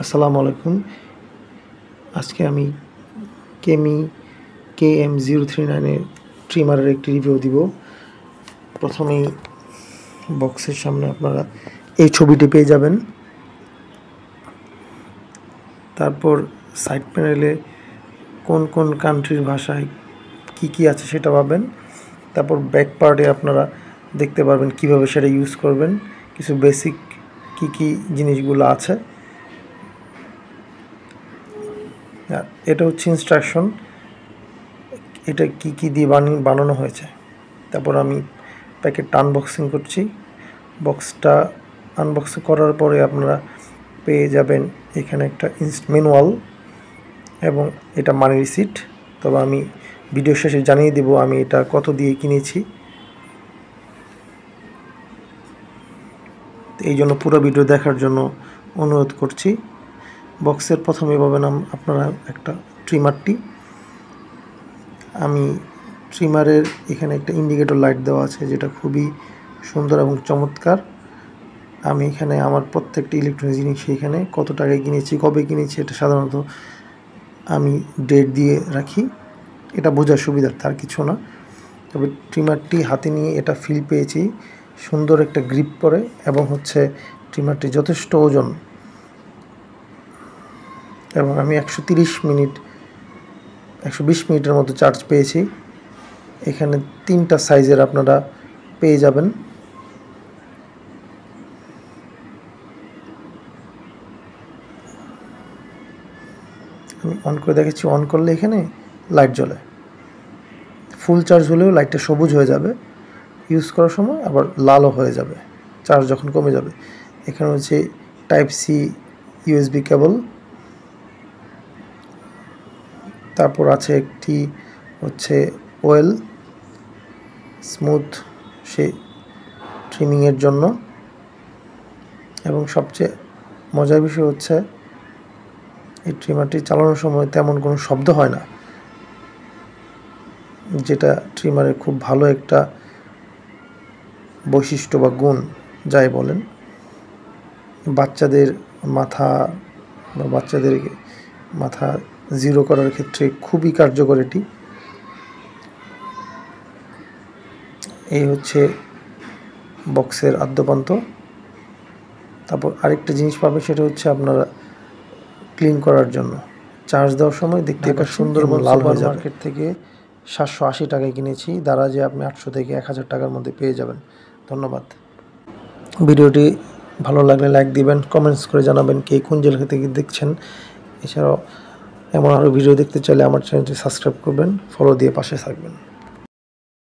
আসসালামু আলাইকুম। আজকে আমি কেমি KM039 এর ট্রিমারের একটি রিভিউ দিব। প্রথমেই বক্সের সামনে আপনারা এই ছবিটি পেয়ে যাবেন। তারপর সাইড প্যানেলে কোন কোন কান্ট্রির ভাষায় কি আছে সেটা পাবেন। তারপর ব্যাক পার্টে আপনারা দেখতে পারবেন কিভাবে সেটা ইউজ করবেন, কিছু বেসিক কি জিনিসগুলো আছে। এটা হচ্ছে ইনস্ট্রাকশন, এটা কি দিয়ে বানানো হয়েছে। তারপর আমি প্যাকেটটা আনবক্সিং করছি। বক্সটা আনবক্সিং করার পরে আপনারা পেয়ে যাবেন এখানে একটা ম্যানুয়াল এবং এটা মানি রিসিট। তবে আমি ভিডিও শেষে জানিয়ে দেব আমি এটা কত দিয়ে কিনেছি। এই জন্য পুরো ভিডিও দেখার জন্য অনুরোধ করছি। বক্সের প্রথমে পাবেন আপনারা একটা ট্রিমারটি। আমি ট্রিমারের এখানে একটা ইন্ডিকেটর লাইট দেওয়া আছে, যেটা খুবই সুন্দর এবং চমৎকার। আমি এখানে আমার প্রত্যেকটি ইলেকট্রনিক জিনিস এখানে কত টাকায় কিনেছি, কবে কিনেছি, এটা সাধারণত আমি ডেট দিয়ে রাখি। এটা বোঝার সুবিধার্থে, আর কিছু না। তবে ট্রিমারটি হাতে নিয়ে এটা ফিল পেয়েছি, সুন্দর একটা গ্রিপ করে, এবং হচ্ছে ট্রিমারটি যথেষ্ট ওজন। এবং আমি 120 মিনিটের মতো চার্জ পেয়েছি। এখানে 3টা সাইজের আপনারা পেয়ে যাবেন। আমি অন করে দেখেছি, অন করলে এখানে লাইট জ্বলে। ফুল চার্জ হলেও লাইটটা সবুজ হয়ে যাবে, ইউজ করার সময় আবার লালও হয়ে যাবে চার্জ যখন কমে যাবে। এখানে হচ্ছে টাইপ সি USB কেবল। তারপর আছে একটি হচ্ছে ওয়েল স্মুথ সেই ট্রিমিংয়ের জন্য। এবং সবচেয়ে মজার বিষয় হচ্ছে এই ট্রিমারটি চালানোর সময় তেমন কোনো শব্দ হয় না, যেটা ট্রিমারের খুব ভালো একটা বৈশিষ্ট্য বা গুণ যাই বলেন। বাচ্চাদের মাথা জিরো করার ক্ষেত্রে খুবই কার্যকর এটি। এই হচ্ছে বক্সের আদ্যপান্ত। তারপর আরেকটা জিনিস পাবে, সেটা হচ্ছে আপনারা ক্লিন করার জন্য। চার্জ দেওয়ার সময় দেখতে একটা সুন্দর লাল হয়ে যাবে। মার্কেট থেকে 780 টাকায় কিনেছি, দারাজে আপনি 800 থেকে 1000 টাকার মধ্যে পেয়ে যাবেন। ধন্যবাদ। ভিডিওটি ভালো লাগলে লাইক দিবেন, কমেন্টস করে জানাবেন কে কোন জেলা থেকে দেখছেন। এছাড়াও এমন আরও ভিডিও দেখতে চাইলে আমার চ্যানেলটি সাবস্ক্রাইব করবেন, ফলো দিয়ে পাশে থাকবেন।